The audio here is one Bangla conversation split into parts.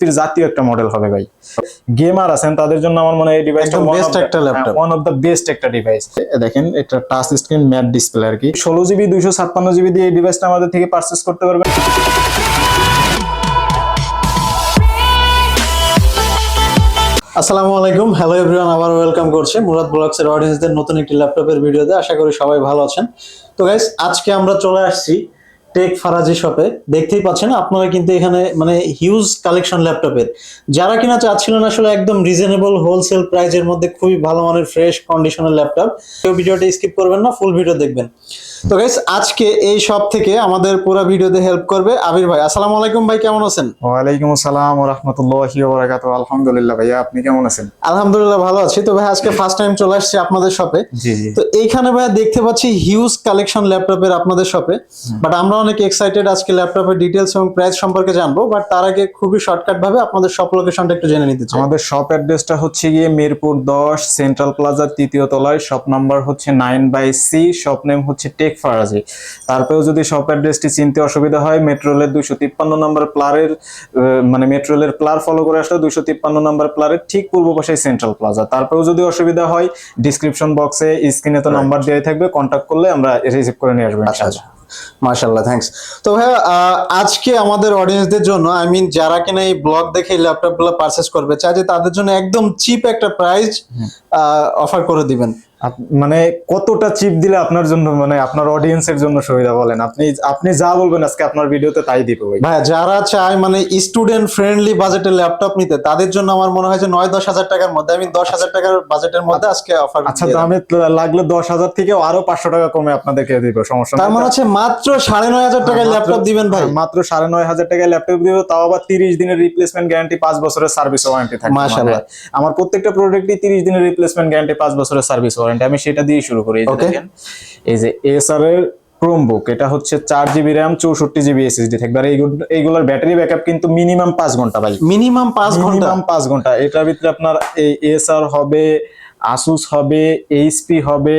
এইচপির জাতীয় একটা মডেল হবে ভাই। গেমার আছেন তাদের জন্য আমার মনে হয় এই ডিভাইসটা বেস্ট একটা laptop, one of the best একটা ডিভাইস। দেখেন এটা টাচ স্ক্রিন ম্যাট ডিসপ্লে আর কি। 16GB 256GB দিয়ে এই ডিভাইসটা আমাদের থেকে পারচেজ করতে পারবেন। আসসালামু আলাইকুম, হ্যালো এভরিওয়ান, আবার ওয়েলকাম করছে মুরাদ ব্লগসের অডিয়েন্সদের নতুন একটি ল্যাপটপের ভিডিওতে। আশা করি সবাই ভালো আছেন। তো গাইস, আজকে আমরা চলে আসছি টেক ফারাজি শপে। দেখতেই পাচ্ছেন আপনারা কিন্তু এখানে মানে হিউজ কালেকশন ল্যাপটপের, যারা কিনা চাচ্ছিলেন আসলে একদম রিজনেবল হোলসেল প্রাইজের মধ্যে খুবই ভালো মানের ফ্রেশ কন্ডিশনের ল্যাপটপ, কেউ ভিডিওটা স্কিপ করবেন না, ফুল ভিডিও দেখবেন। তো গাইস, আজকে এই শপ থেকে আমাদের পুরো ভিডিওতে হেল্প করবে আবির ভাই। আসসালামু আলাইকুম ভাই, কেমন আছেন? ওয়ালাইকুম আসসালাম ওয়া রাহমাতুল্লাহি ওয়া বারাকাতুহু। আলহামদুলিল্লাহ ভাইয়া, আপনি কেমন আছেন? আলহামদুলিল্লাহ ভালো আছি। তো ভাই আজকে ফার্স্ট টাইম চলে আসছি আপনাদের শপে। জি জি। তো এইখানে ভাই দেখতে পাচ্ছি হিউজ কালেকশন ল্যাপটপের আপনাদের শপে, বাট আমরা অনেক এক্সাইটেড আজকে ল্যাপটপের ডিটেইলস এবং প্রাইস সম্পর্কে জানবো। বাট তার আগে খুবই শর্টকাট ভাবে আপনাদের শপ লোকেশনটা একটু জেনে নিতে চাই। আমাদের শপ অ্যাড্রেসটা হচ্ছে গিয়ে মিরপুর 10 সেন্ট্রাল প্লাজার 3য় তলায়, শপ নাম্বার হচ্ছে 9/C, শপ নেম হচ্ছে টেক ফারাজি। তারপরেও যদি শপ অ্যাড্রেসটি চিনতে অসুবিধা হয়, মেট্রো রেলের 253 নম্বর প্লারের মানে মেট্রো রেলের প্লার ফলো করে আসলে 253 নম্বর প্লারের ঠিক পূর্ব পাশে সেন্ট্রাল প্লাজা। তারপরেও যদি অসুবিধা হয়, ডিসক্রিপশন বক্সে স্ক্রিনে তো নাম্বার দেওয়াই থাকবে, কন্ট্যাক্ট করলে আমরা রিসিভ করে নিয়ে আসবো ইনশাআল্লাহ। মাশাআল্লাহ, থ্যাঙ্কস। তো ভাইয়া, আজকে আমাদের অডিয়েন্সদের জন্য, আই মিন যারা কিনা এই ব্লগ দেখে ল্যাপটপ গুলো পারচেজ করবে চাই, যে তাদের জন্য একদম চিপ একটা প্রাইস অফার করে দিবেন। মানে কতটা চিপ দিলে আপনার জন্য, মানে আপনার অডিয়েন্সের জন্য সুবিধা বলেন? আপনি যা বলবেন আজকে আপনার ভিডিওতে তাই দিব ভাই। যারা চায় মানে স্টুডেন্ট ফ্রেন্ডলি বাজেটের ল্যাপটপ নিতে, তাদের জন্য আমার মনে হয় যে 9-10 হাজার টাকার মধ্যে, আমি 10,000 টাকার বাজেটের মধ্যে আজকে অফার। আচ্ছা, তো আমি লাগলে 10,000 থেকে আরো 500 টাকা কমে আপনাদেরকে দিব, সমস্যা নেই। তার মানে হচ্ছে মাত্র 9,500 টাকায় ল্যাপটপ দিবেন ভাই? মাত্র 9,500 টাকায় ল্যাপটপ দিব, তাও আবার 30 দিনের রিপ্লেসমেন্ট গ্যারান্টি, 5 বছরের সার্ভিস ওয়ারেন্টি থাকবে। মাশাআল্লাহ, আমার প্রত্যেকটা প্রোডাক্টই 30 দিনের রিপ্লেসমেন্ট গ্যারান্টি, 5 বছরের সার্ভিস ওয়ারেন্টি। আমি সেটা দিয়ে শুরু করি। এই যে এসার এর ক্রোমবুক, এটা হচ্ছে 4GB RAM 64GB SSD থাকবে। আর এইগুলোর ব্যাটারি ব্যাকআপ কিন্তু মিনিমাম 5 ঘন্টা ভাই, মিনিমাম 5 ঘন্টা। এটার ভিতরে আপনার এই এসার হবে, আসুস হবে, এইচপি হবে,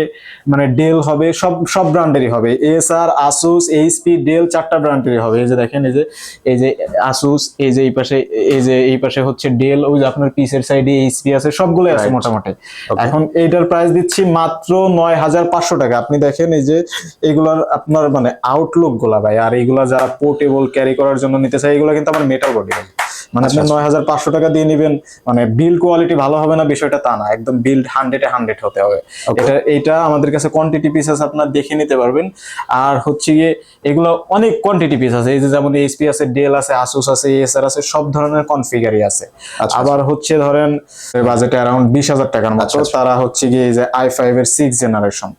মানে ডেল হবে, সব ব্র্যান্ডেরই হবে। এসার, আসুস, এইচপি, ডেল 4টা ব্র্যান্ডেরই হবে। এই যে দেখেন, এই যে আসুস, এই যে এই পাশে হচ্ছে ডেল, ওই যে আপনার পিসের সাইডে এইচপি আছে, সবগুলো আছে মোটামুটি। এখন এইটার প্রাইস দিচ্ছি মাত্র 9,500 টাকা। আপনি দেখেন এই যে এগুলার আপনার মানে আউটলুক গুলা ভাই, আর এইগুলা যারা পোর্টেবল ক্যারি করার জন্য নিতে চায়, এগুলো কিন্তু আমার মেটাল বডি। মানে আপনি 9,500 টাকা দিয়ে নিবেন, মানে বিল্ড কোয়ালিটি ভালো হবে না বিষয়টা তা না, একদম বিল্ড 100-100 হতে হবে। এটা আমাদের কাছে কোয়ান্টিটি পিস আছে, আপনারা দেখে নিতে পারবেন। আর হচ্ছে গিয়ে এগুলো অনেক কোয়ান্টিটি পিস আছে, এই যে যেমন এইচপি আছে, ডেল আছে, আসুস আছে, এসার আছে, সব ধরনের কনফিগারই আছে। আবার হচ্ছে ধরেন বাজেটে অ্যারাউন্ড 20,000 টাকার মতো, তারা হচ্ছে গিয়ে এই যে i5 এর 6th জেনারেশন,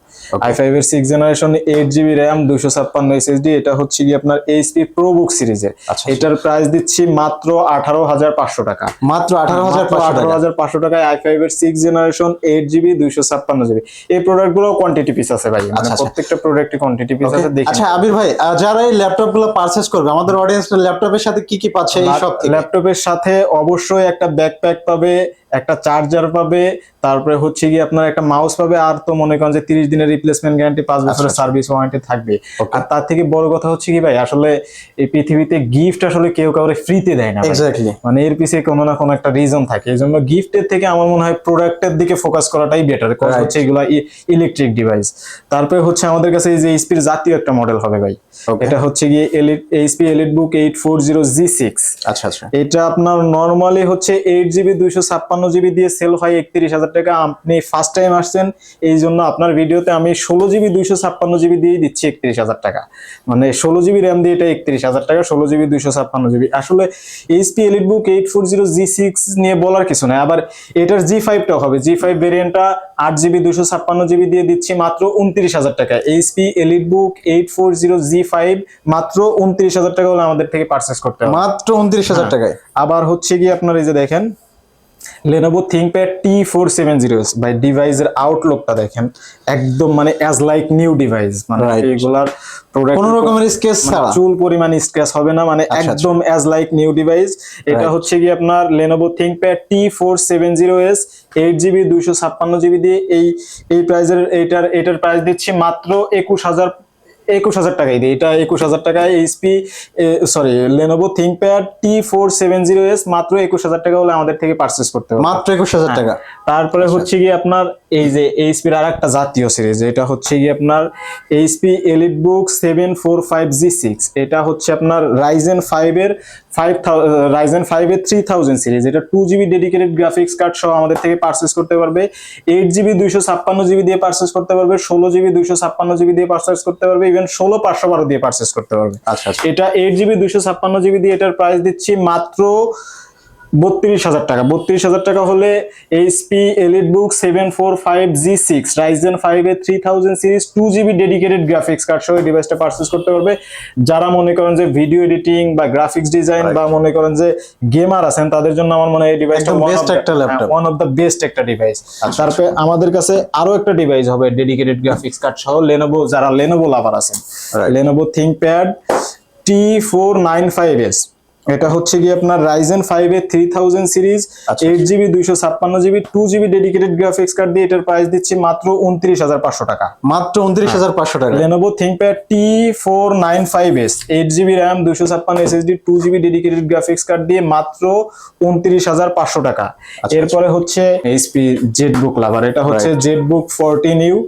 i5 এর 6th generation 8GB RAM 256 SSD, এটা হচ্ছে কি আপনার এইচপি প্রোবুক সিরিজের। এটার প্রাইস দিচ্ছি মাত্র 18,500 টাকা। মাত্র 18,500 টাকায় i5 এর 6th জেনারেশন 8GB 256GB। এই প্রোডাক্টগুলো কোয়ান্টিটি পিস আছে ভাই, মানে প্রত্যেকটা প্রোডাক্টে কোয়ান্টিটি পিস আছে। দেখেন আচ্ছা আবির ভাই, যারা এই ল্যাপটপগুলো পারচেজ করবে, আমাদের অডিয়েন্স ল্যাপটপের সাথে কি কি পাচ্ছে এই সব থেকে? ল্যাপটপের সাথে অবশ্যই একটা ব্যাকপ্যাক পাবে, একটা চার্জার পাবে, তারপরে হচ্ছে কি আপনার একটা মাউস পাবে, আর তো মনে করেন যে 30 দিনের রিপ্লেসমেন্ট গ্যারান্টি, 5 বছরের সার্ভিস ওয়ারেন্টি থাকবে। আর তার থেকে বড় কথা হচ্ছে কি ভাই, আসলে এই পৃথিবীতে গিফট আসলে কেউ কাউরে ফ্রিতে দেয় না। এক্স্যাক্টলি, মানে এর পিছে কোনো না কোনো একটা রিজন থাকে। এই জন্য গিফটের থেকে আমার মনে হয় প্রোডাক্টের দিকে ফোকাস করাটাই বেটার, কারণ হচ্ছে এগুলা ইলেকট্রিক ডিভাইস। তারপরে হচ্ছে আমাদের কাছে এই যে এইচপির জাতীয় একটা মডেল হবে ভাই, এটা হচ্ছে গিয়ে এইচপি এলিটবুক 840G6। আচ্ছা আচ্ছা, এটা আপনার নরমালি হচ্ছে 8GB 256GB দিয়ে সেল হয় 31,000 টাকা। আপনি ফার্স্ট টাইম আসছেন, এই জন্য আপনার ভিডিওতে আমি 16GB 256GB দিয়ে দিচ্ছি 31,000 টাকা। মানে 16GB RAM দিয়ে এটা 31,000 টাকা, 16GB 256GB। আসলে এইচপি এলিটবুক 840G6 নিয়ে বলার কিছু নাই। আবার এটার G5টাও হবে, G5 ভেরিয়েন্টটা 8GB 256GB দিয়ে দিচ্ছি মাত্র 29,000 টাকা। এইচপি এলিটবুক 840G5 মাত্র 29,000 টাকা হলে আমাদের থেকে পারচেজ করতে হবে, মাত্র 29,000 টাকায়। আবার হচ্ছে কি আপনার এই যে দেখেন Lenovo ThinkPad T470 বাই ডিভাইসের আউটলুকটা দেখেন, একদম মানে অ্যাজ লাইক নিউ ডিভাইস। মানে এগুলার প্রোডাক্ট কোনো রকমের স্কেচ ছাড়া, চুল পরিমাণ স্কেচ হবে না, মানে একদম অ্যাজ লাইক নিউ ডিভাইস। এটা হচ্ছে কি আপনার Lenovo ThinkPad T470S 8GB 256GB দিয়ে এই প্রাইজের এটার প্রাইস দিচ্ছি মাত্র 21,000 টাকায় দিই। এটা 21,000 টাকায় Lenovo ThinkPad T470S মাত্র 21,000 টাকা হলে আমাদের থেকে পারচেজ করতে হবে। মাত্র 21,000 টাকা। তারপরে হচ্ছে কি আপনার এই যে এইচপি এর আরেকটা জাতীয় সিরিজ, এটা হচ্ছে কি আপনার HP EliteBook 745G6। এটা হচ্ছে আপনার Ryzen 5 এর 3000 সিরিজ। এটা 2GB ডেডিকেটেড গ্রাফিক্স কার্ড সহ আমাদের থেকে পারচেজ করতে পারবে। 8GB 256GB দিয়ে পারচেজ করতে পারবে, 16GB 256GB দিয়ে পারচেজ করতে পারবে, ইভেন 16/512 দিয়ে পারচেজ করতে পারবে। আচ্ছা আচ্ছা। এটা 8GB 256GB দিয়ে এটার প্রাইস দিচ্ছি মাত্র 32,000 টাকা। 32,000 টাকা হলে HP EliteBook 745G6 Ryzen 5 এর 3000 series 2GB dedicated graphics card সহ এই ডিভাইসটা পারচেজ করতে পারবে। যারা মনে করেন যে ভিডিও এডিটিং বা গ্রাফিক্স ডিজাইন বা মনে করেন যে গেমার আছেন, তাদের জন্য আমার মনে হয় এই ডিভাইসটা ওয়ান অফ দ্য বেস্ট একটা ডিভাইস। তারপরে আমাদের কাছে আরো একটা ডিভাইস হবে ডেডিকেটেড গ্রাফিক্স কার্ড সহ Lenovo, যারা Lenovo লাভার আছেন, Lenovo ThinkPad T495S। এটা হচ্ছে কি আপনার Ryzen 5 এর 3000 series 8GB 256GB 2GB dedicated graphics card দিয়ে এটার প্রাইস দিচ্ছি মাত্র 29,500 টাকা। মাত্র 29,500 টাকা। Lenovo ThinkPad T495S 8GB RAM 256 SSD 2GB dedicated graphics card দিয়ে মাত্র 29,500 টাকা। এরপরে হচ্ছে HP ZBook লাভার, এটা হচ্ছে ZBook 14U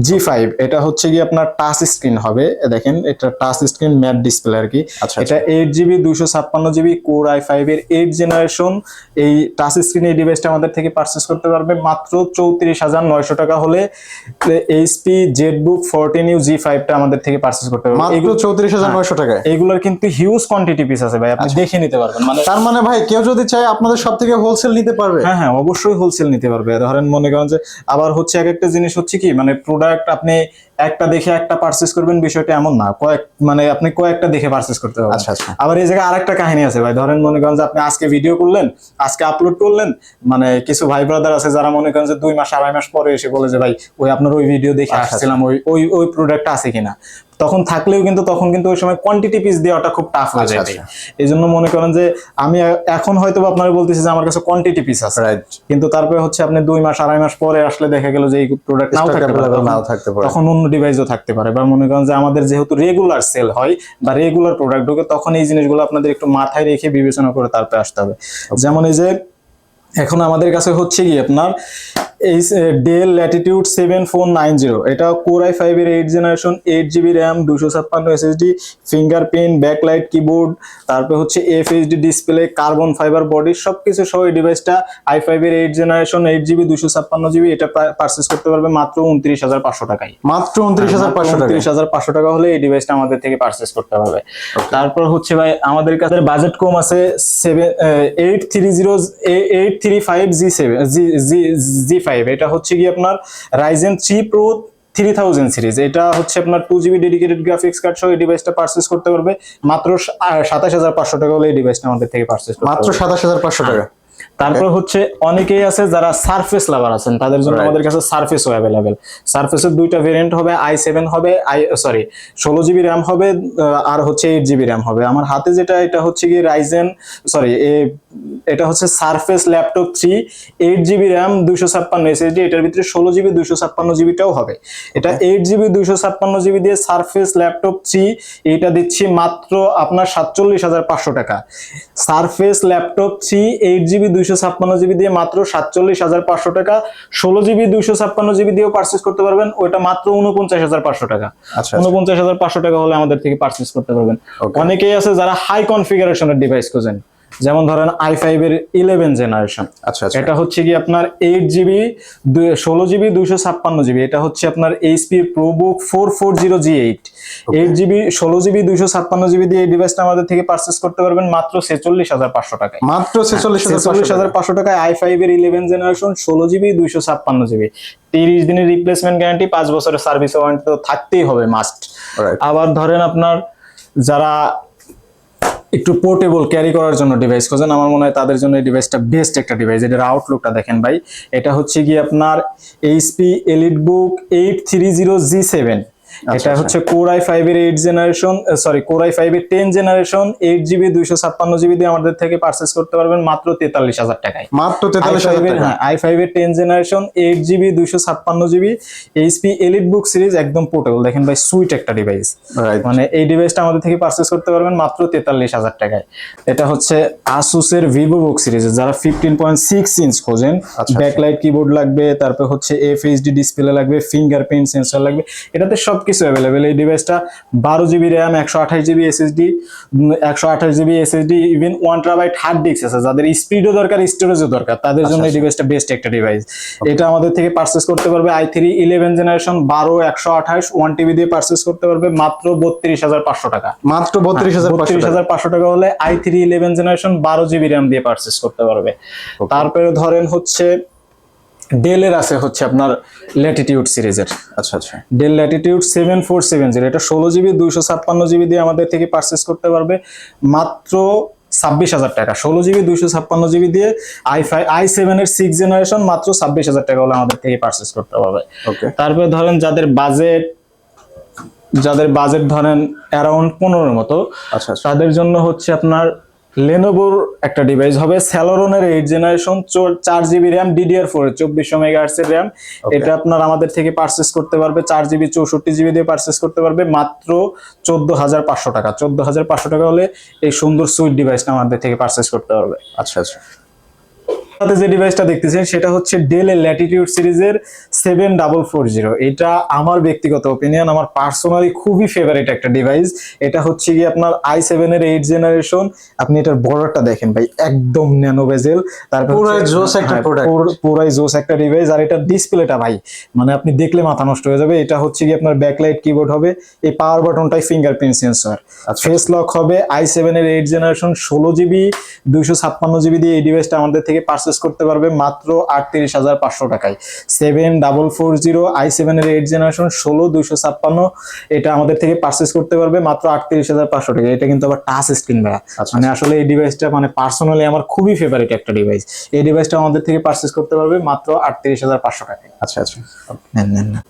G5। এটা হচ্ছে কি আপনার টাচ স্ক্রিন হবে, দেখেন এটা টাচ স্ক্রিন ম্যাট ডিসপ্লে আর কি। এটা 8GB 256GB Core i5 এর 8th জেনারেশন। এই টাচ স্ক্রিন এই ডিভাইসটা আমাদের থেকে পারচেজ করতে পারবে মাত্র 34,900 টাকা হলে HP ZBook 14U G5 টা আমাদের থেকে পারচেজ করতে পারবে মাত্র 34,900 টাকায়। এগুলোর কিন্তু হিউজ কোয়ান্টিটি পিস আছে ভাই, আপনি দেখে নিতে পারবেন। মানে তার মানে ভাই কেউ যদি চায় আপনাদের সব থেকে হোলসেল নিতে পারবে? হ্যাঁ হ্যাঁ, অবশ্যই হোলসেল নিতে পারবে। ধরেন মনে করেন যে আবার হচ্ছে এক একটা জিনিস হচ্ছে কি মানে প্রোডাক্ট আপনি একটা দেখে একটা পারচেজ করবেন বিষয়টা এমন না, আপনি কয়েকটা দেখে পারচেজ করতে হবে। আচ্ছা আচ্ছা। আবার এই জায়গায় আরেকটা কাহিনী আছে ভাই, ধরেন মনে করেন যে আপনি আজকে ভিডিও করলেন, আজকে আপলোড করলেন, মানে কিছু ভাই ব্রাদার আছে যারা মনে করেন যে 2 মাস 2.5 মাস পরে এসে বলে যে ভাই ওই আপনার ওই ভিডিও দেখে আসছিলাম, ওই প্রোডাক্টটা আছে কিনা। তখন থাকলেও কিন্তু তখন কিন্তু ওই সময় কোয়ান্টিটি পিস দেওয়াটা খুব টাফ হয়ে যায়। এই জন্য মনে করেন যে আমি এখন হয়তো আপনারা বলতেছি যে আমার কাছে কোয়ান্টিটি পিস আছে, কিন্তু তারপরে হচ্ছে আপনি 2 মাস 2.5 মাস পরে আসলে দেখা গেল যে এই প্রোডাক্ট নাও থাকতে পারে, তখন অন্য ডিভাইসও থাকতে পারে। বা মনে করেন যে আমাদের যেহেতু রেগুলার সেল হয় বা রেগুলার প্রোডাক্ট ঢোকে, তখন এই জিনিসগুলো আপনাদের একটু মাথায় রেখে বিবেচনা করে তারপরে আসতে হবে। যেমন এই যে এখন আমাদের কাছে হচ্ছে কি আপনার এই Dell Latitude 7490, এটা Core i5 এর 8th generation 8GB RAM 256 SSD fingerprint backlight keyboard, তারপর হচ্ছে FHD display carbon fibre body সবকিছু সহ এই ডিভাইসটা i5 এর 8th জেনারেশন 8GB 256GB এটা পারচেজ করতে পারবে মাত্র 29,500 টাকায়। মাত্র 29,500 টাকা হলে এই ডিভাইসটা আমাদের থেকে পারচেজ করতে পারবে। তারপর হচ্ছে ভাই আমাদের কাছে বাজেট কম আছে 835G5। এটা হচ্ছে কি আপনার Ryzen 3 Pro 3000 সিরিজ। এটা হচ্ছে আপনার 2GB ডেডিকেটেড গ্রাফিক্স কার্ড সহ এই ডিভাইসটা পারচেজ করতে পারবে মাত্র 27,500 টাকা হলে এই ডিভাইসটা আমাদের থেকে পারচেজ করতে পারবে। মাত্র 27,500 টাকা। তারপর হচ্ছে অনেকেই আছে যারা সারফেস লাভার আছেন, তাদের জন্য আমাদের কাছে সারফেসও অ্যাভেলেবেল। সারফেসের দুইটা ভেরিয়েন্ট হবে, i7 হবে 16GB RAM হবে আর হচ্ছে 8GB RAM হবে। আমার হাতে যেটা এটা হচ্ছে কি এটা হচ্ছে surface laptop 3 8GB RAM 256 SSD, এটার ভিতরে 16GB 256GB টাও হবে। এটা 8GB 256GB দিয়ে সারফেস ল্যাপটপ 3 এটা দিচ্ছি মাত্র আপনার 47,500 টাকা। সারফেস ল্যাপটপ 3 8GB 256GB দিয়ে মাত্র 47,500 টাকা। 16GB 256GB দিয়েও পারচেজ করতে পারবেন, ওটা মাত্র 49,500 টাকা। 49,500 টাকা হলে আমাদের থেকে পারচেজ করতে পারবেন। অনেকেই আছে যারা হাই কনফিগারেশনের ডিভাইস খোঁজেন, যেমন ধরেন i5 এর 11th জেনারেশন। এটা হচ্ছে কি আপনার 8GB 16GB 256GB। এটা হচ্ছে আপনার HP ProBook 440G8 8GB 16GB 256GB দিয়ে এই ডিভাইসটা আমাদের থেকে পারচেজ করতে পারবেন মাত্র 46,500 টাকায়। মাত্র 46,500 টাকায় i5 এর 11th জেনারেশন 16GB 256GB 30 দিনের রিপ্লেসমেন্ট গ্যারান্টি, 5 বছরের সার্ভিস ওয়ারেন্টি তো থাকতেই হবে মাস্ট। আবার ধরেন আপনার যারা একটু পোর্টেবল ক্যারি করার জন্য ডিভাইস খোঁজেন, আমার মনে হয় তাদের জন্য এই ডিভাইসটা বেস্ট একটা ডিভাইস। এটার আউটলুকটা দেখেন ভাই, এটা হচ্ছে কি আপনার HP EliteBook 830G7 এটা হচ্ছে Core i5 এর 8 জেনারেশন, Core i5 এর 10 জেনারেশন 8GB 256GB দিয়ে আমাদের থেকে পারচেজ করতে পারবেন মাত্র 43,000 টাকায়। মাত্র 43,000 টাকা। হ্যাঁ, i5 এর 10 generation 8GB 256GB HP EliteBook series, একদম পোর্টেবল। দেখেন ভাই, সুইট একটা ডিভাইস। মানে এই ডিভাইসটা আমাদের থেকে পারচেজ করতে পারবেন মাত্র 43,000 টাকায়। এটা হচ্ছে Asus এর VivoBook সিরিজ, যারা 15.6 ইঞ্চ খোঁজেন, ব্যাকলাইট কিবোর্ড লাগবে, তারপর হচ্ছে FHD ডিসপ্লে লাগবে, ফিঙ্গারপ্রিন্ট সেন্সর লাগবে, এটাতে সবকিছু অ্যাভেলেবেল। এই ডিভাইসটা 12GB RAM, 128GB SSD, 128GB SSD, even 1TB hard disk আছে। যাদের স্পিডও দরকার, স্টোরেজও দরকার, তাদের জন্য এই ডিভাইসটা বেস্ট একটা ডিভাইস। এটা আমাদের থেকে পারচেজ করতে পারবে i3 11 জেনারেশন 12 128 1TB দিয়ে পারচেজ করতে পারবে মাত্র 32,500 টাকা। মাত্র 32,500 টাকা হলে i3 11 জেনারেশন 12GB RAM দিয়ে পারচেজ করতে পারবে। তারপরে ধরেন হচ্ছে ডেলের আছে হচ্ছে আপনার ল্যাটিটিউড সিরিজের। আচ্ছা, ডেল ল্যাটিটিউড 7470, এটা 16GB 256GB দিয়ে আমাদের থেকে পারচেজ করতে পারবে মাত্র 26,000 টাকা। 16GB 256GB দিয়ে i7 এর 6 জেনারেশন মাত্র 26,000 টাকা হলে আমাদের থেকে পারচেজ করতে পারবে। তারপরে ধরেন যাদের বাজেট ধরেন অ্যারাউন্ড 15 মতো, তাদের জন্য হচ্ছে আপনার লেনোভোর একটা ডিভাইস হবে, Celeron-এর 8 generation 4GB RAM DDR4 2400 MHz এর RAM। এটা আপনার আমাদের থেকে পারচেজ করতে পারবে 4GB 64GB দিয়ে পারচেজ করতে পারবে মাত্র 14,500 টাকা। 14,500 টাকা হলে এই সুন্দর সুইট ডিভাইসটা আমাদের থেকে পারচেজ করতে পারবে। আচ্ছা। যে ডিভাইসটা দেখতেছেন সেটা হচ্ছে ডেল এর ল্যাটিটিউড সিরিজের 7440। এটা আমার ব্যক্তিগত ওপিনিয়ন, আমার পার্সোনালি খুবই ফেভারিট একটা ডিভাইস। এটা হচ্ছে কি আপনার i7 এর 8 জেনারেশন। আপনি এটার বর্ডারটা দেখেন ভাই, একদম ন্যানো বেজেল, তারপর পুরাই জোস একটা প্রোডাক্ট, পুরাই জোস একটা ডিভাইস। আর এটার ডিসপ্লেটা ভাই, মানে আপনি দেখলে মাথা নষ্ট হয়ে যাবে। এটা হচ্ছে কি আপনার ব্যাকলাইট কিবোর্ড হবে, এই পাওয়ার বাটনটাই ফিঙ্গারপ্রিন্ট সেন্সর, ফেস লক হবে। i7 এর 8 জেনারেশন 16GB 256GB দিয়ে এই ডিভাইসটা আমাদের থেকে পারচেজ করতে পারবে মাত্র 38,500 টাকায়। 7440 i7 এর 8 জেনারেশন 16 256, এটা আমাদের থেকে পারচেজ করতে পারবে মাত্র 38,500 টাকা। এটা কিন্তু আবার টাচ স্ক্রিন ভাই, মানে আসলে এই ডিভাইসটা মানে পার্সোনালি আমার খুবই ফেভারিট একটা ডিভাইস। এই ডিভাইসটা আমাদের থেকে পারচেজ করতে পারবে মাত্র 38,500 টাকায়। আচ্ছা।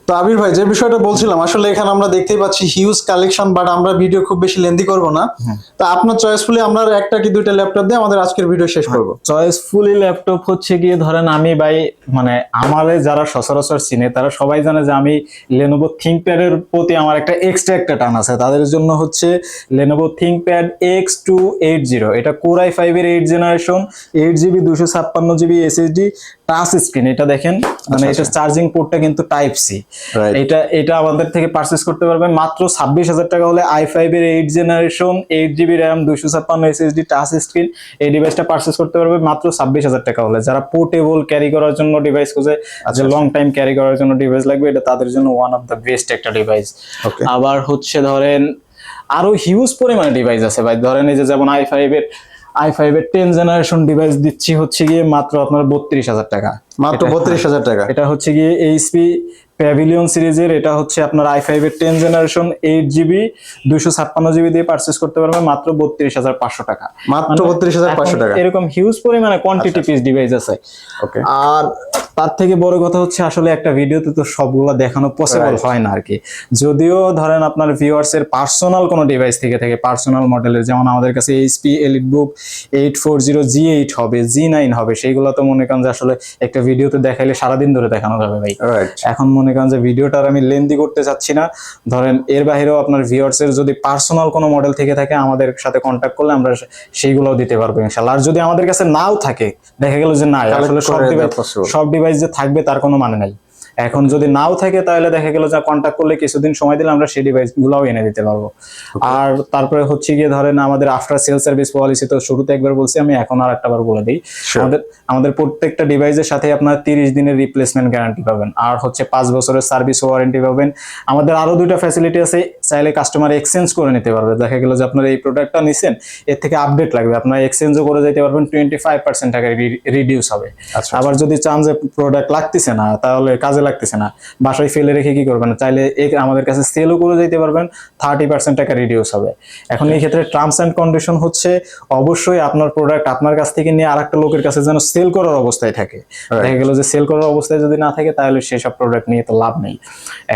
তো আবির ভাই, যে বিষয়টা বলছিলাম, আসলে এখানে আমরা দেখতেই পাচ্ছি হিউজ কালেকশন, বাট আমরা ভিডিও খুব বেশি লেন্দি করব না। তো আপনার চয়েসফুলি আমরা একটা কি দুইটা ল্যাপটপ দিয়ে আমাদের আজকের ভিডিও শেষ করব। চয়েসফুলি ল্যাপটপ হচ্ছে গিয়ে ধরেন আমি ভাই, মানে আমারে যারা সচরাচর চিনে তারা সবাই জানে যে আমি Lenovo ThinkPad এর প্রতি আমার একটা এক্সট্রা একটা টান আছে। তাদের জন্য হচ্ছে Lenovo ThinkPad X280। এটা Core i5 এর 8 generation 8GB 256GB SSD, touch screen. এটা দেখেন, মানে এটা চার্জিং পোর্টটা কিন্তু টাইপ সি। এটা আমাদের থেকে পারচেজ করতে পারবেন মাত্র 26,000 টাকা হলে i5 এর 8 generation 8GB RAM 256 SSD touch screen. এই ডিভাইসটা পারচেজ করতে পারবে মাত্র 26,000 টাকা হলে। যারা পোর্টেবল ক্যারি করার জন্য ডিভাইস খোঁজে, যে লং টাইম ক্যারি করার জন্য ডিভাইস লাগবে, এটা তাদের জন্য ওয়ান অফ দ্য বেস্ট একটা ডিভাইস। আবার হচ্ছে ধরেন আরো হিউজ পরিমাণে ডিভাইস আছে ভাই। ধরেন এই যে যেমন i5 এর 10 জেনারেশন ডিভাইস দিচ্ছি হচ্ছে গিয়ে মাত্র আপনার 32,000 টাকা। মাত্র 32,000 টাকা। এটা হচ্ছে গিয়ে HP প্যাভিলিয়ন সিরিজের, এটা হচ্ছে আপনার i5 এর 10 জেনারেশন 8GB 256GB দিয়ে পারচেজ করতে পারবেন মাত্র 32,500 টাকা। মাত্র 32,500 টাকা। এরকম হিউজ পরিমাণে কোয়ান্টিটি পিস ডিভাইস আছে। আর তার থেকে বড় কথা হচ্ছে আসলে একটা ভিডিওতে তো সবগুলো দেখানো পসিবল হয় না আর কি। যদিও ধরেন আপনার ভিউয়ার্স এর পার্সোনাল কোনো ডিভাইস থেকে পার্সোনাল মডেলের, যেমন আমাদের কাছে HP EliteBook 840 G8 হবে, G9 হবে, সেইগুলো তো মনে করেন যে আসলে একটা ভিডিওতে দেখাইলে সারাদিন ধরে দেখানো যাবে ভাই। এখন মনে করেন যে ভিডিওটার আমি লেন্দি করতে চাচ্ছি না। ধরেন এর বাইরেও আপনার ভিউয়ার্স এর যদি পার্সোনাল কোনো মডেল থেকে থাকে আমাদের সাথে কন্ট্যাক্ট করলে আমরা সেইগুলোও দিতে পারবো ইনশাআল্লাহ। আর যদি আমাদের কাছে নাও থাকে, দেখা গেল যে না আসলে সব ডিভাইস যে থাকবে তার কোনো মানে নাই। এখন যদি নাও থাকে তাহলে দেখা গেল যে কন্ট্যাক্ট করলে কিছুদিন সময় দিলে আমরা সেই ডিভাইস গুলাও এনে দিতে পারবো। আর তারপরে হচ্ছে গিয়ে ধরেন আমাদের আফটার সেল সার্ভিস পলিসি তো শুরুতে একবার বলছি আমি, এখন আর একটাবার বলে দিই। আমাদের প্রত্যেকটা ডিভাইসের সাথে আপনার 30 দিনের রিপ্লেসমেন্ট গ্যারান্টি পাবেন, আর হচ্ছে 5 বছরের সার্ভিস ওয়ারেন্টি পাবেন। আমাদের আরো দুইটা ফ্যাসিলিটি আছে, চাইলে কাস্টমার এক্সচেঞ্জ করে নিতে পারবে। দেখা গেল যে আপনার এই প্রোডাক্টটা নিছেন, এর থেকে আপডেট লাগবে, আপনার এক্সচেঞ্জও করে যেতে পারবেন, 25% টাকা রিডিউস হবে। আবার যদি চান যে প্রোডাক্ট লাগতেছে না, তাহলে কাজে লাগতেছে না, বাসায় ফেলে রেখে কি করবেন, চাইলে আমাদের কাছে সেলও করে যেতে পারবেন, 30% টাকা রিডিউস হবে। এখন এই ক্ষেত্রে টার্মস অ্যান্ড কন্ডিশন হচ্ছে অবশ্যই আপনার প্রোডাক্ট আপনার কাছ থেকে নিয়ে আরেকটা লোকের কাছে যেন সেল করার অবস্থায় থাকে। দেখা গেল যে সেল করার অবস্থায় যদি না থাকে তাহলে সেসব প্রোডাক্ট নিয়ে তো লাভ নেই।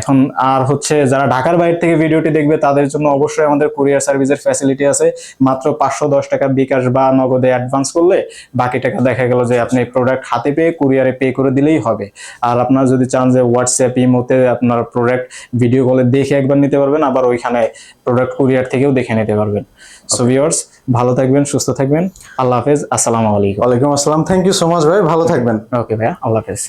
এখন আর হচ্ছে যারা ঢাকার বাইরে থেকে ভিডিওটি দেখবে তাদের জন্য অবশ্যই আমাদের কুরিয়ার সার্ভিসের ফ্যাসিলিটি আছে। মাত্র 510 টাকা বিকাশ বা নগদে অ্যাডভান্স করলে বাকি টাকা দেখা গেল যে আপনি প্রোডাক্ট হাতে পেয়ে কুরিয়ারে পে করে দিলেই হবে। আর আপনারা যদি চান যে হোয়াটসঅ্যাপ ইমোতে আপনার প্রোডাক্ট ভিডিও কলে দেখে একবার নিতে পারবেন, আবার ওইখানে প্রোডাক্ট কুরিয়ার থেকেও দেখে নিতে পারবেন। সো ভিউয়ার্স, ভালো থাকবেন, সুস্থ থাকবেন। আল্লাহ হাফেজ, আসসালামু আলাইকুম। ওয়ালাইকুম আসসালাম, থ্যাংক ইউ সো মাচ ভাই, ভালো থাকবেন। ওকে ভাইয়া, আল্লাহ হাফেজ।